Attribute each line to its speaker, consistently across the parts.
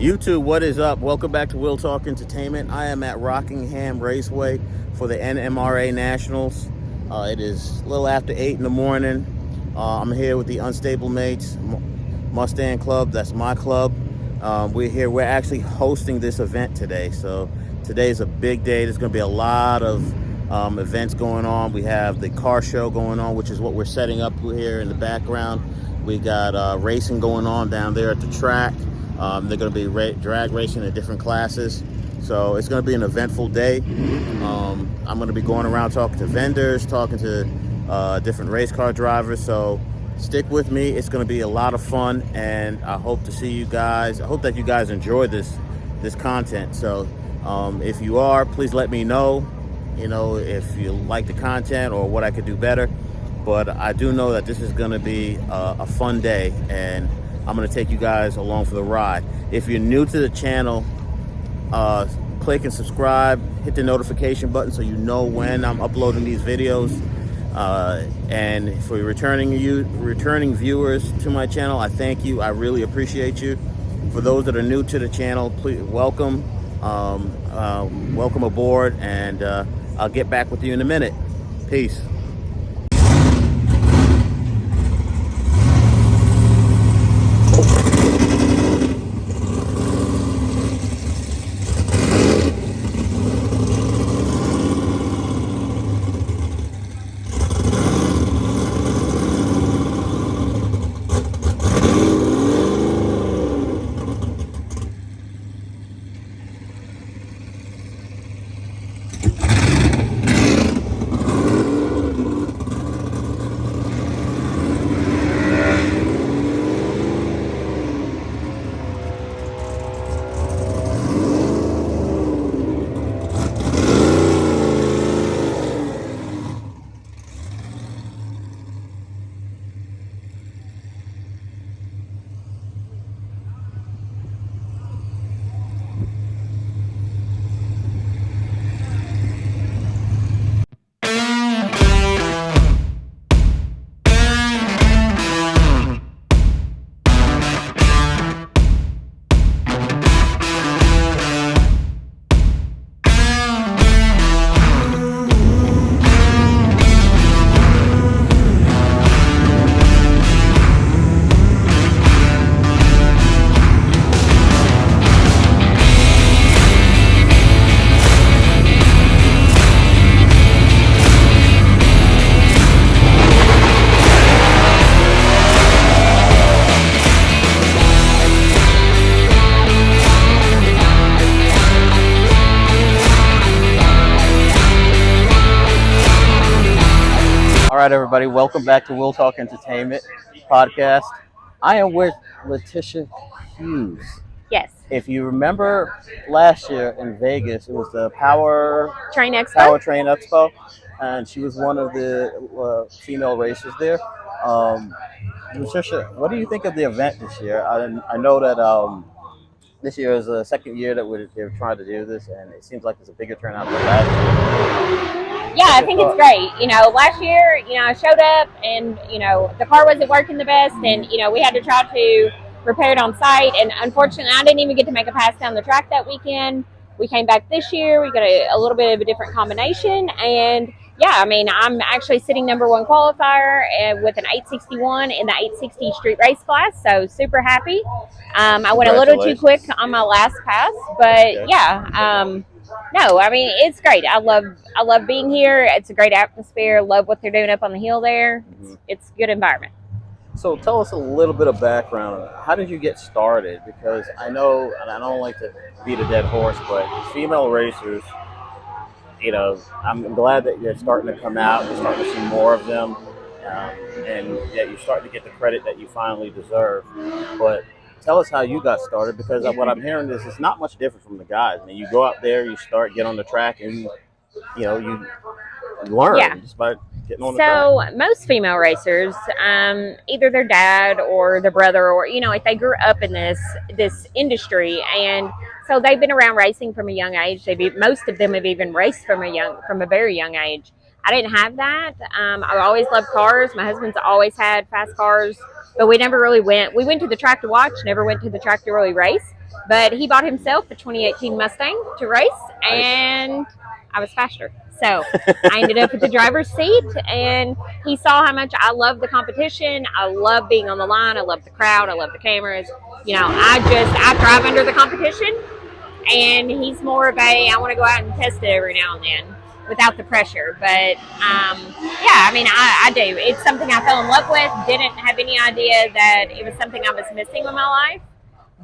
Speaker 1: YouTube, what is up? Welcome back to Will Talk Entertainment. I am at Rockingham Raceway for the NMRA Nationals. It is a little after 8 in the morning. I'm here with the Unstabled Mates Mustang Club. That's my club. We're here. We're actually hosting this event today. So today is a big day. There's going to be a lot of events going on. We have the car show going on, which is what we're setting up here in the background. We got racing going on down there at the track. They're going to be drag racing in different classes. So it's going to be an eventful day. I'm going to be going around talking to vendors, talking to different race car drivers. So stick with me. It's going to be a lot of fun, and I hope to see you guys. I hope that you guys enjoy this content. So if you are, please let me know, if you like the content or what I could do better. But I do know that this is going to be a fun day, and I'm going to take you guys along for the ride. If you're new to the channel, click and subscribe, hit the notification button so you know when I'm uploading these videos. And for returning viewers to my channel, I thank you. I really appreciate you. For those that are new to the channel, please welcome aboard, and I'll get back with you in a minute. Peace. All right, everybody, welcome back to Will Talk Entertainment podcast. I am with Leticia Hughes.
Speaker 2: Yes.
Speaker 1: If you remember last year in Vegas, it was the
Speaker 2: Train Expo.
Speaker 1: Powertrain Expo, and she was one of the female racers there. Leticia, what do you think of the event this year? I know that this year is the second year that they're trying to do this, and it seems like there's a bigger turnout than last year.
Speaker 2: Yeah, I think it's great. Last year, I showed up and, the car wasn't working the best, and, we had to try to repair it on site. And unfortunately, I didn't even get to make a pass down the track that weekend. We came back this year. We got a little bit of a different combination. And yeah, I'm actually sitting number one qualifier with an 861 in the 860 street race class. So super happy. I went a little too quick on my last pass, but yeah. No, it's great. I love being here. It's a great atmosphere. Love what they're doing up on the hill there. It's a good environment.
Speaker 1: So tell us a little bit of background. How did you get started? Because I know, and I don't like to beat a dead horse, but female racers, I'm glad that you're starting to come out. You're starting to see more of them, and that you're starting to get the credit that you finally deserve. But tell us how you got started, because what I'm hearing is it's not much different from the guys. I mean, you go out there, you get on the track, and you learn just by getting on the track.
Speaker 2: So most female racers, either their dad or their brother, or if they grew up in this industry, and so they've been around racing from a young age. Most of them have even raced from a very young age. I didn't have that. I always loved cars. My husband's always had fast cars, but we never really went. We went to the track to watch, never went to the track to really race. But he bought himself a 2018 Mustang to race, and I was faster. So I ended up at the driver's seat, and he saw how much I love the competition. I love being on the line. I love the crowd. I love the cameras. I thrive under the competition, and he's more of I want to go out and test it every now and then without the pressure. But I do. It's something I fell in love with. Didn't have any idea that it was something I was missing in my life.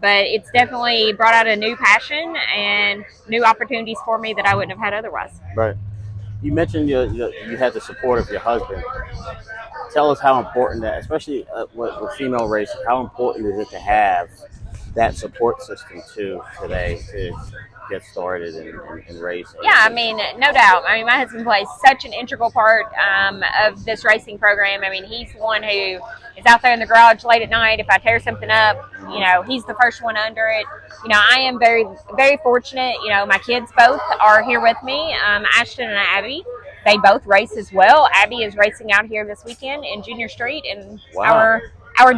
Speaker 2: But it's definitely brought out a new passion and new opportunities for me that I wouldn't have had otherwise.
Speaker 1: Right. You mentioned you had the support of your husband. Tell us how important that, especially with female racing, how important is it to have that support system today to get started in racing?
Speaker 2: Yeah, I mean, no doubt. I mean, my husband plays such an integral part of this racing program. I mean, he's the one who is out there in the garage late at night. If I tear something up, he's the first one under it. I am very, very fortunate. My kids both are here with me, Ashton and Abby. They both race as well. Abby is racing out here this weekend in Junior Street in our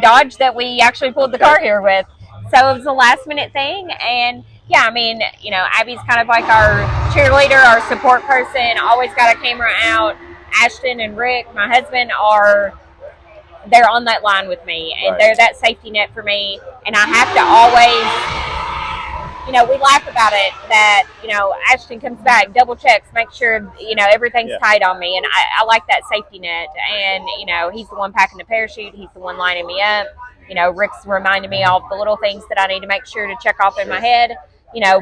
Speaker 2: Dodge that we actually pulled the car here with. So it was a last minute thing. And yeah, I mean, Abby's kind of like our cheerleader, our support person, always got a camera out. Ashton and Rick, my husband, they're on that line with me, and they're that safety net for me. And I have to always, we laugh about it that, Ashton comes back, double checks, make sure, everything's tight on me. And I like that safety net. And, he's the one packing the parachute. He's the one lining me up. Rick's reminding me of the little things that I need to make sure to check off in my head,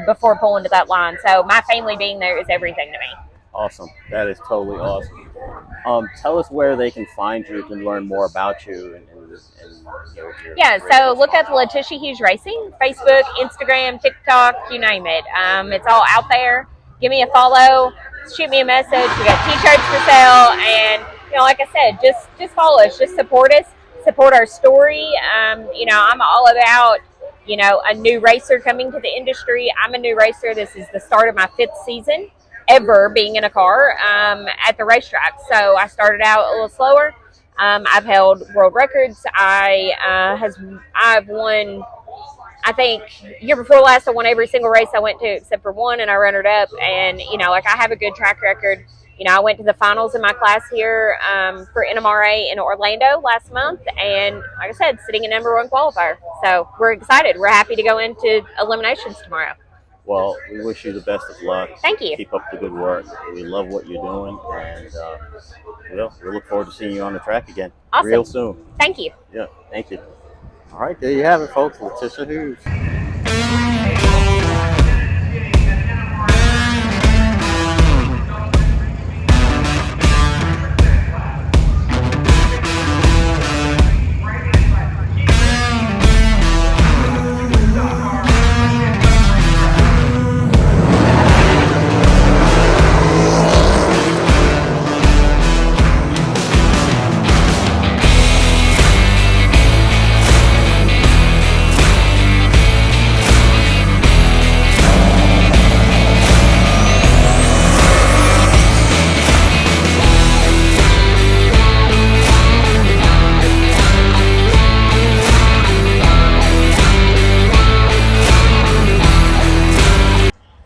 Speaker 2: before pulling to that line. So my family being there is everything to me.
Speaker 1: Awesome. That is totally awesome. Tell us where they can find you, can learn more about you.
Speaker 2: So look up Leticia Hughes Racing, Facebook, Instagram, TikTok, you name it. It's all out there. Give me a follow. Shoot me a message. We got T-shirts for sale. And, like I said, just follow us. Just support us. Support our story. I'm all about, a new racer coming to the industry. I'm a new racer. This is the start of my 5th season ever being in a car at the racetrack. So I started out a little slower. I've held world records. I've won, I think, year before last, I won every single race I went to except for one, and I runnered up. And, I have a good track record. I went to the finals in my class here for NMRA in Orlando last month, and like I said, sitting in #1 qualifier. So we're excited. We're happy to go into eliminations tomorrow.
Speaker 1: Well, we wish you the best of luck.
Speaker 2: Thank you.
Speaker 1: Keep up the good work. We love what you're doing, and we look forward to seeing you on the track again real soon.
Speaker 2: Thank you.
Speaker 1: Yeah, thank you. All right, there you have it, folks. Leticia Hughes.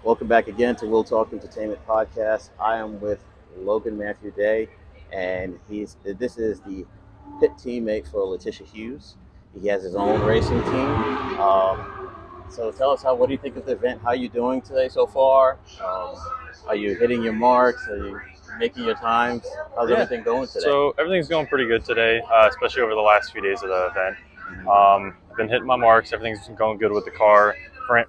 Speaker 1: Welcome back again to We'll Talk Entertainment Podcast. I am with Logan Matthew Day, and this is the pit teammate for Leticia Hughes. He has his own racing team. So tell us, what do you think of the event? How are you doing today so far? Are you hitting your marks? Are you making your times? How's everything going today?
Speaker 3: So everything's going pretty good today, especially over the last few days of the event. I've been hitting my marks. Everything's been going good with the car.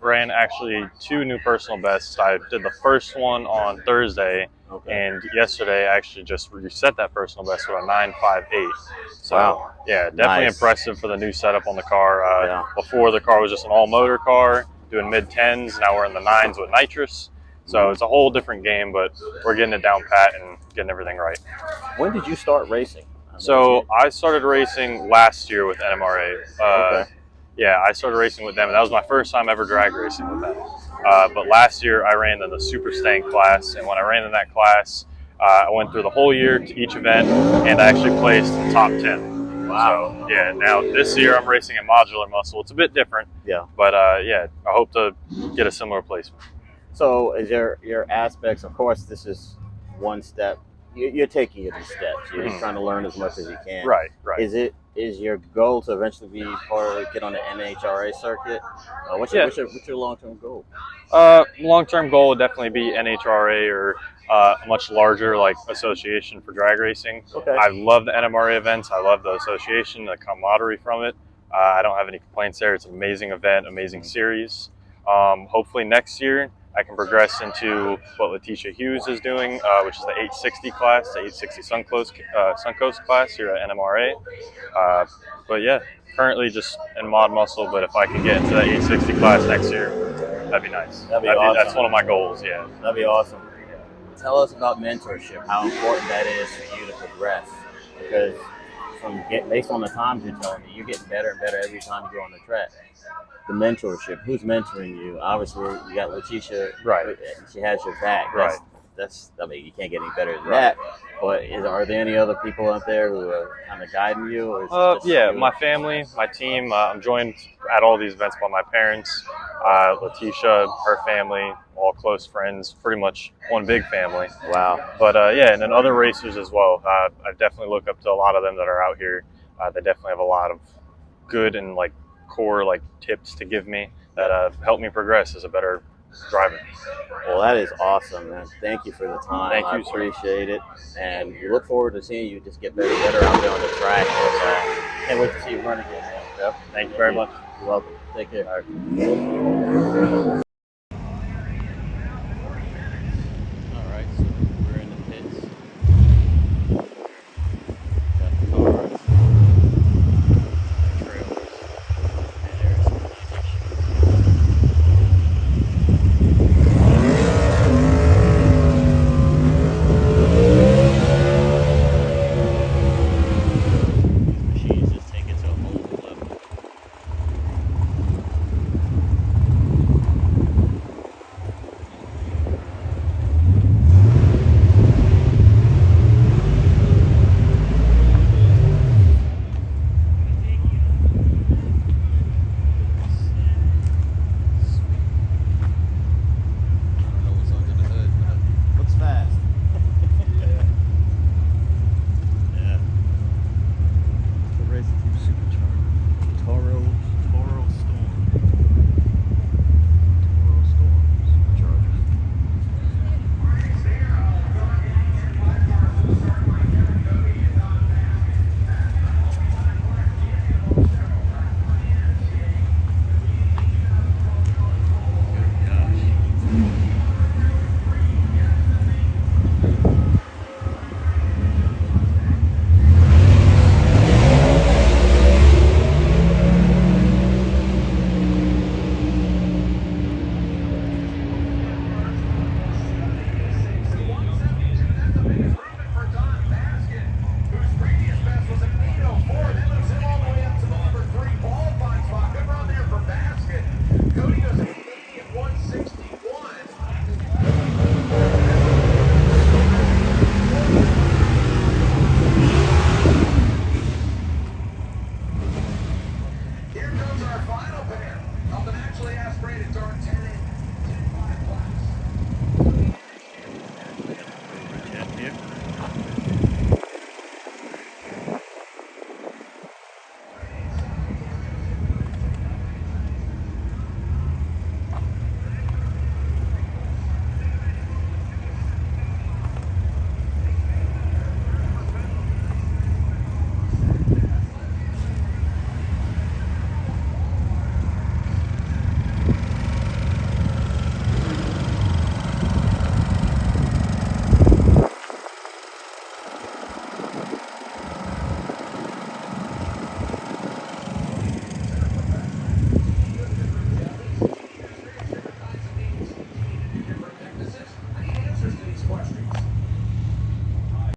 Speaker 3: Ran actually 2 new personal bests. I did the first one on Thursday, and yesterday I actually just reset that personal best with a 9.58. So yeah, definitely impressive for the new setup on the car. Before, the car was just an all-motor car, doing mid-10s. Now we're in the 9s with nitrous. So it's a whole different game, but we're getting it down pat and getting everything right.
Speaker 1: When did you start racing?
Speaker 3: So I started racing last year with NMRA. Yeah, I started racing with them, and that was my first time ever drag racing with them. But last year, I ran in the Super Stank class, and when I ran in that class, I went through the whole year to each event, and I actually placed top 10.
Speaker 1: Wow.
Speaker 3: So yeah, now this year I'm racing a modular muscle. It's a bit different.
Speaker 1: Yeah.
Speaker 3: But yeah, I hope to get a similar placement.
Speaker 1: So is your aspects? Of course, this is one step. You're taking it in steps. You're trying to learn as much as you can.
Speaker 3: Right. Right.
Speaker 1: Is your goal to eventually be get on the NHRA circuit? What's your long-term goal?
Speaker 3: Long-term goal would definitely be NHRA or a much larger like association for drag racing.
Speaker 1: Okay.
Speaker 3: I love the NMRA events. I love the association, the camaraderie from it. I don't have any complaints there. It's an amazing event, amazing series. Hopefully next year I can progress into what Leticia Hughes is doing, which is the 860 class, the 860 Suncoast class here at NMRA. But yeah, currently just in mod muscle, but if I can get into that 860 class next year, that'd be nice.
Speaker 1: That'd be awesome.
Speaker 3: That's one of my goals, yeah.
Speaker 1: That'd be awesome. Tell us about mentorship, how important that is for you to progress. Because based on the times you're telling me, you're getting better and better every time you go on the track. The mentorship, who's mentoring you? Obviously, you got Leticia.
Speaker 3: Right.
Speaker 1: She has your back.
Speaker 3: Right.
Speaker 1: I mean, you can't get any better than that. But are there any other people out there who are kind of guiding you? Or
Speaker 3: yeah, my family, my team. I'm joined at all these events by my parents, Leticia, her family, all close friends, pretty much one big family.
Speaker 1: Wow.
Speaker 3: But yeah, and then other racers as well. I definitely look up to a lot of them that are out here. They definitely have a lot of good and like core like tips to give me that help me progress as a better driver.
Speaker 1: Well, that is awesome, man. Thank you for the time.
Speaker 3: Thank you,
Speaker 1: I appreciate it. And we look forward to seeing you just get better and better out there on the track. Can't wait to see you run again, man.
Speaker 3: Yep. Thank you very much.
Speaker 1: You're welcome. Take care.